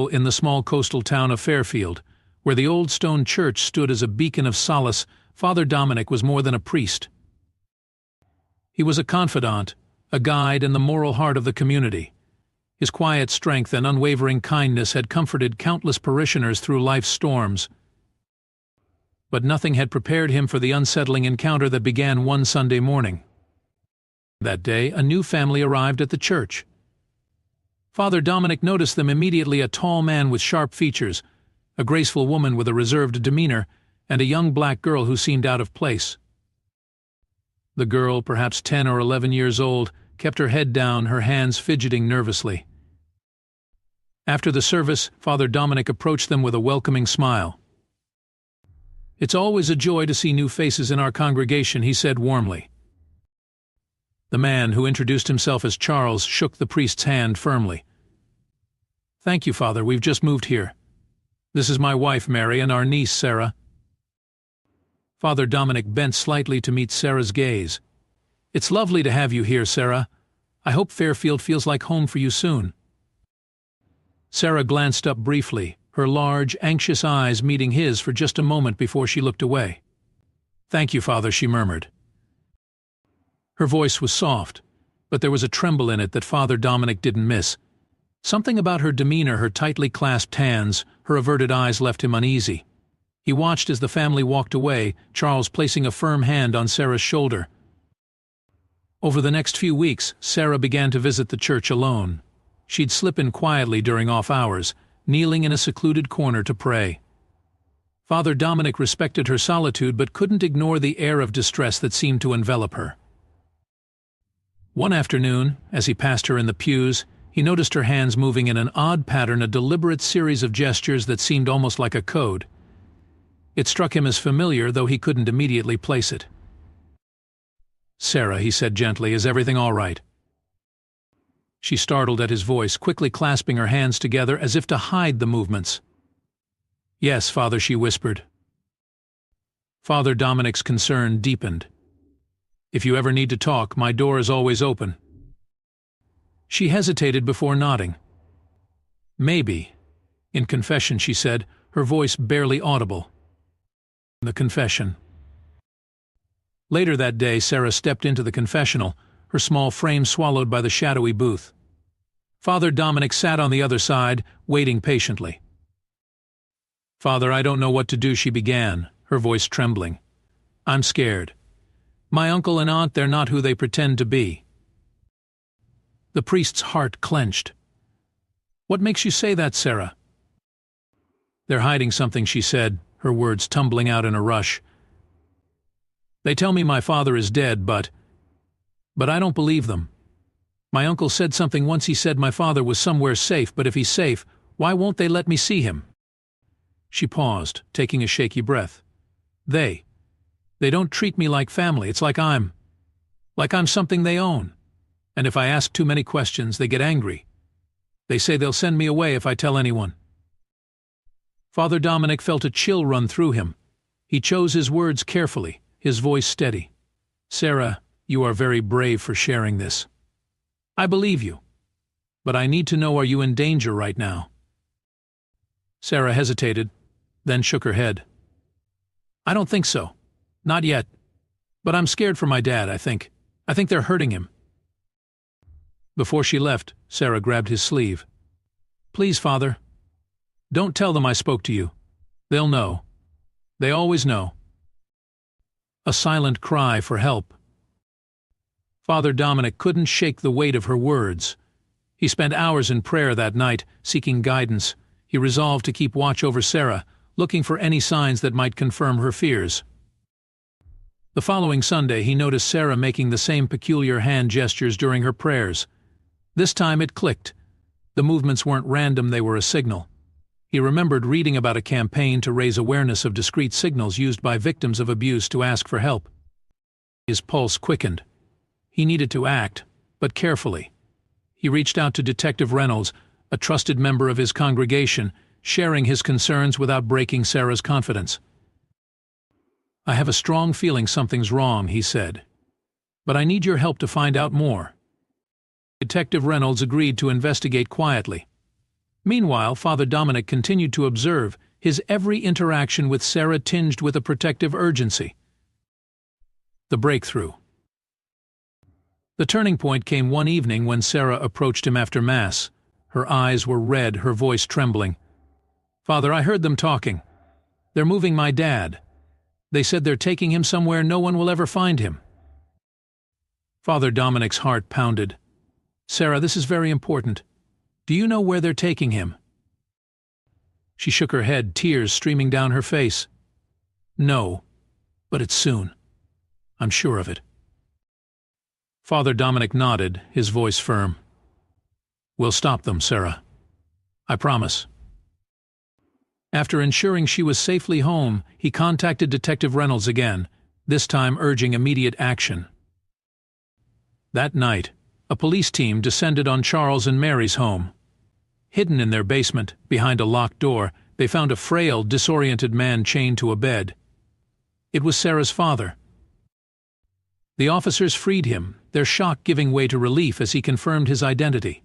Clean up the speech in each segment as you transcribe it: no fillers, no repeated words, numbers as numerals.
in the small coastal town of Fairfield, where the old stone church stood as a beacon of solace. Father Dominic was more than a priest. He was a confidant, a guide, and the moral heart of the community. His quiet strength and unwavering kindness had comforted countless parishioners through life's storms. But nothing had prepared him for the unsettling encounter that began one Sunday morning. That day, a new family arrived at the church. Father Dominic noticed them immediately: a tall man with sharp features, a graceful woman with a reserved demeanor, and a young black girl who seemed out of place. The girl, perhaps 10 or 11 years old, kept her head down, her hands fidgeting nervously. After the service, Father Dominic approached them with a welcoming smile. "It's always a joy to see new faces in our congregation," he said warmly. The man, who introduced himself as Charles, shook the priest's hand firmly. "Thank you, Father. We've just moved here. This is my wife, Mary, and our niece, Sarah." Father Dominic bent slightly to meet Sarah's gaze. "It's lovely to have you here, Sarah. I hope Fairfield feels like home for you soon." Sarah glanced up briefly, her large, anxious eyes meeting his for just a moment before she looked away. "Thank you, Father," she murmured. Her voice was soft, but there was a tremble in it that Father Dominic didn't miss. Something about her demeanor, her tightly clasped hands, her averted eyes left him uneasy. He watched as the family walked away, Charles placing a firm hand on Sarah's shoulder. Over the next few weeks, Sarah began to visit the church alone. She'd slip in quietly during off hours, kneeling in a secluded corner to pray. Father Dominic respected her solitude but couldn't ignore the air of distress that seemed to envelop her. One afternoon, as he passed her in the pews, he noticed her hands moving in an odd pattern, a deliberate series of gestures that seemed almost like a code. It struck him as familiar, though he couldn't immediately place it. "Sarah," he said gently, "is everything all right?" She startled at his voice, quickly clasping her hands together as if to hide the movements. "Yes, Father," she whispered. Father Dominic's concern deepened. "If you ever need to talk, my door is always open." She hesitated before nodding. "Maybe." In confession, she said, her voice barely audible. The confession. Later that day, Sarah stepped into the confessional, her small frame swallowed by the shadowy booth. Father Dominic sat on the other side, waiting patiently. "Father, I don't know what to do," she began, her voice trembling. "I'm scared. My uncle and aunt, they're not who they pretend to be." The priest's heart clenched. "What makes you say that, Sarah?" "They're hiding something," she said, her words tumbling out in a rush. "They tell me my father is dead, but I don't believe them. My uncle said something once. He said my father was somewhere safe, but if he's safe, why won't they let me see him?" She paused, taking a shaky breath. They don't treat me like family. It's like I'm something they own. And if I ask too many questions, they get angry. They say they'll send me away if I tell anyone." Father Dominic felt a chill run through him. He chose his words carefully, his voice steady. "Sarah, you are very brave for sharing this. I believe you. But I need to know, are you in danger right now?" Sarah hesitated, then shook her head. "I don't think so. Not yet. But I'm scared for my dad, I think. I think they're hurting him." Before she left, Sarah grabbed his sleeve. "Please, Father, don't tell them I spoke to you. They'll know. They always know." A silent cry for help. Father Dominic couldn't shake the weight of her words. He spent hours in prayer that night, seeking guidance. He resolved to keep watch over Sarah, looking for any signs that might confirm her fears. The following Sunday, he noticed Sarah making the same peculiar hand gestures during her prayers. This time it clicked. The movements weren't random, they were a signal. He remembered reading about a campaign to raise awareness of discreet signals used by victims of abuse to ask for help. His pulse quickened. He needed to act, but carefully. He reached out to Detective Reynolds, a trusted member of his congregation, sharing his concerns without breaking Sarah's confidence. "I have a strong feeling something's wrong," he said. "But I need your help to find out more." Detective Reynolds agreed to investigate quietly. Meanwhile, Father Dominic continued to observe, his every interaction with Sarah tinged with a protective urgency. The breakthrough. The turning point came one evening when Sarah approached him after Mass. Her eyes were red, her voice trembling. "Father, I heard them talking. They're moving my dad. They said they're taking him somewhere no one will ever find him." Father Dominic's heart pounded. "Sarah, this is very important. Do you know where they're taking him?" She shook her head, tears streaming down her face. "No, but it's soon. I'm sure of it." Father Dominic nodded, his voice firm. "We'll stop them, Sarah. I promise." After ensuring she was safely home, he contacted Detective Reynolds again, this time urging immediate action. That night, a police team descended on Charles and Mary's home. Hidden in their basement, behind a locked door, they found a frail, disoriented man chained to a bed. It was Sarah's father. The officers freed him, their shock giving way to relief as he confirmed his identity.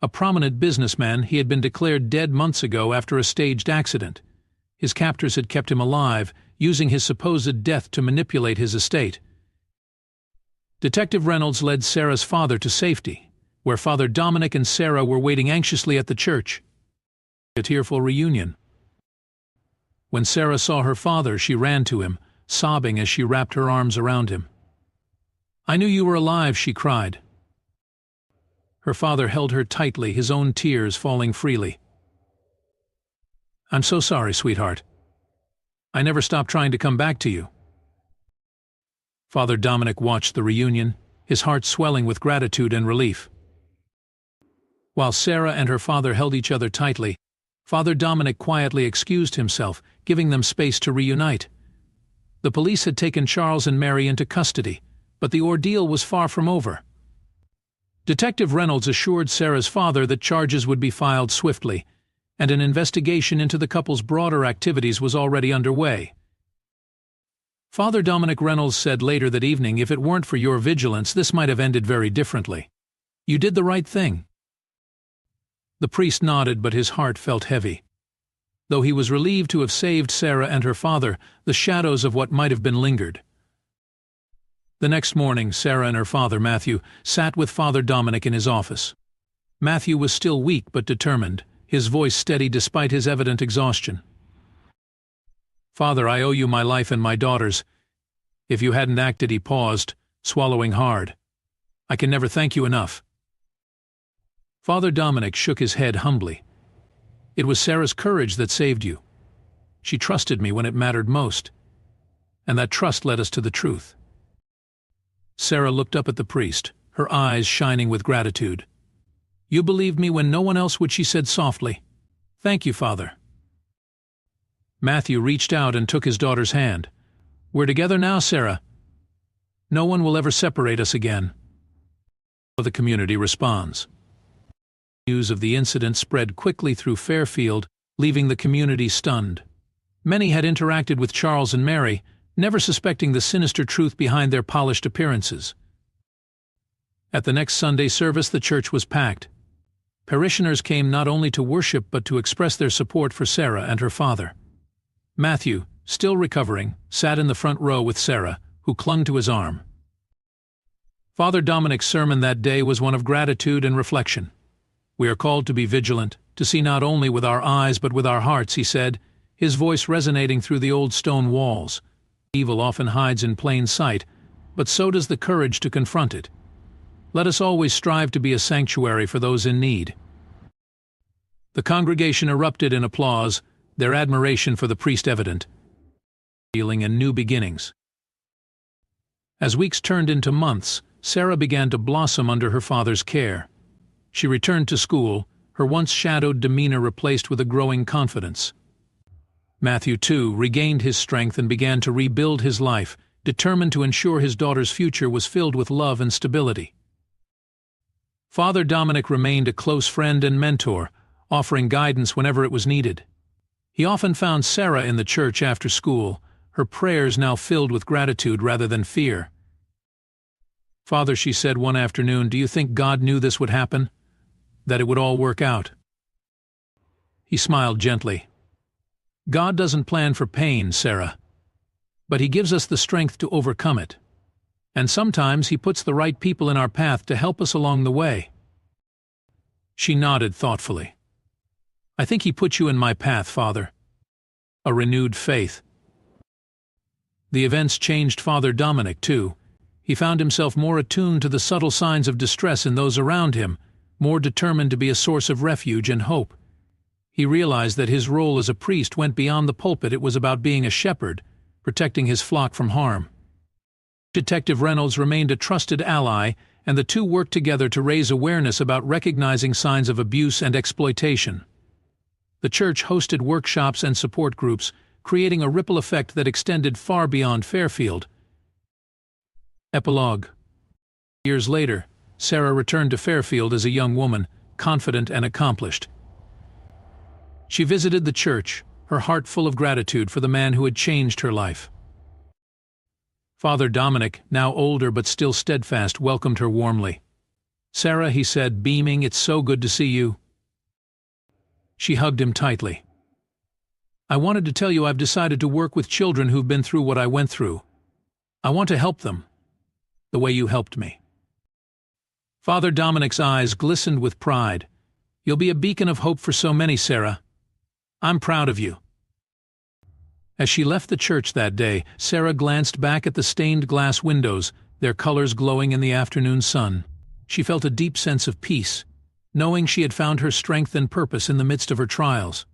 A prominent businessman, he had been declared dead months ago after a staged accident. His captors had kept him alive, using his supposed death to manipulate his estate. Detective Reynolds led Sarah's father to safety, where Father Dominic and Sarah were waiting anxiously at the church. A tearful reunion. When Sarah saw her father, she ran to him, sobbing as she wrapped her arms around him. "I knew you were alive," she cried. Her father held her tightly, his own tears falling freely. "I'm so sorry, sweetheart. I never stopped trying to come back to you." Father Dominic watched the reunion, his heart swelling with gratitude and relief. While Sarah and her father held each other tightly, Father Dominic quietly excused himself, giving them space to reunite. The police had taken Charles and Mary into custody, but the ordeal was far from over. Detective Reynolds assured Sarah's father that charges would be filed swiftly, and an investigation into the couple's broader activities was already underway. Father Dominic Reynolds said later that evening, "If it weren't for your vigilance, this might have ended very differently. You did the right thing." The priest nodded, but his heart felt heavy. Though he was relieved to have saved Sarah and her father, the shadows of what might have been lingered. The next morning, Sarah and her father, Matthew, sat with Father Dominic in his office. Matthew was still weak but determined, his voice steady despite his evident exhaustion. "Father, I owe you my life and my daughter's. If you hadn't acted," he paused, swallowing hard. "I can never thank you enough." Father Dominic shook his head humbly. "It was Sarah's courage that saved you. She trusted me when it mattered most. And that trust led us to the truth." Sarah looked up at the priest, her eyes shining with gratitude. "You believed me when no one else would," she said softly. "Thank you, Father." Matthew reached out and took his daughter's hand. "We're together now, Sarah. No one will ever separate us again." The community responds. News of the incident spread quickly through Fairfield, leaving the community stunned. Many had interacted with Charles and Mary, never suspecting the sinister truth behind their polished appearances. At the next Sunday service, the church was packed. Parishioners came not only to worship but to express their support for Sarah and her father. Matthew, still recovering, sat in the front row with Sarah, who clung to his arm. Father Dominic's sermon that day was one of gratitude and reflection. "We are called to be vigilant, to see not only with our eyes but with our hearts," he said, his voice resonating through the old stone walls. "Evil often hides in plain sight, but so does the courage to confront it. Let us always strive to be a sanctuary for those in need." The congregation erupted in applause, their admiration for the priest evident. Healing and new beginnings. As weeks turned into months, Sarah began to blossom under her father's care. She returned to school, her once shadowed demeanor replaced with a growing confidence. Matthew, too, regained his strength and began to rebuild his life, determined to ensure his daughter's future was filled with love and stability. Father Dominic remained a close friend and mentor, offering guidance whenever it was needed. He often found Sarah in the church after school, her prayers now filled with gratitude rather than fear. "Father," she said one afternoon, "do you think God knew this would happen? That it would all work out?" He smiled gently. God doesn't plan for pain, Sarah. But He gives us the strength to overcome it. And sometimes He puts the right people in our path to help us along the way. She nodded thoughtfully. I think He put you in my path, Father. A renewed faith. The events changed Father Dominic, too. He found himself more attuned to the subtle signs of distress in those around him, more determined to be a source of refuge and hope. He realized that his role as a priest went beyond the pulpit. It was about being a shepherd, protecting his flock from harm. Detective Reynolds remained a trusted ally, and the two worked together to raise awareness about recognizing signs of abuse and exploitation. The church hosted workshops and support groups, creating a ripple effect that extended far beyond Fairfield. Epilogue. Years later, Sarah returned to Fairfield as a young woman, confident and accomplished. She visited the church, her heart full of gratitude for the man who had changed her life. Father Dominic, now older but still steadfast, welcomed her warmly. "Sarah," he said, beaming, "it's so good to see you." She hugged him tightly. "I wanted to tell you I've decided to work with children who've been through what I went through. I want to help them, the way you helped me." Father Dominic's eyes glistened with pride. "You'll be a beacon of hope for so many, Sarah. I'm proud of you." As she left the church that day, Sarah glanced back at the stained glass windows, their colors glowing in the afternoon sun. She felt a deep sense of peace, knowing she had found her strength and purpose in the midst of her trials.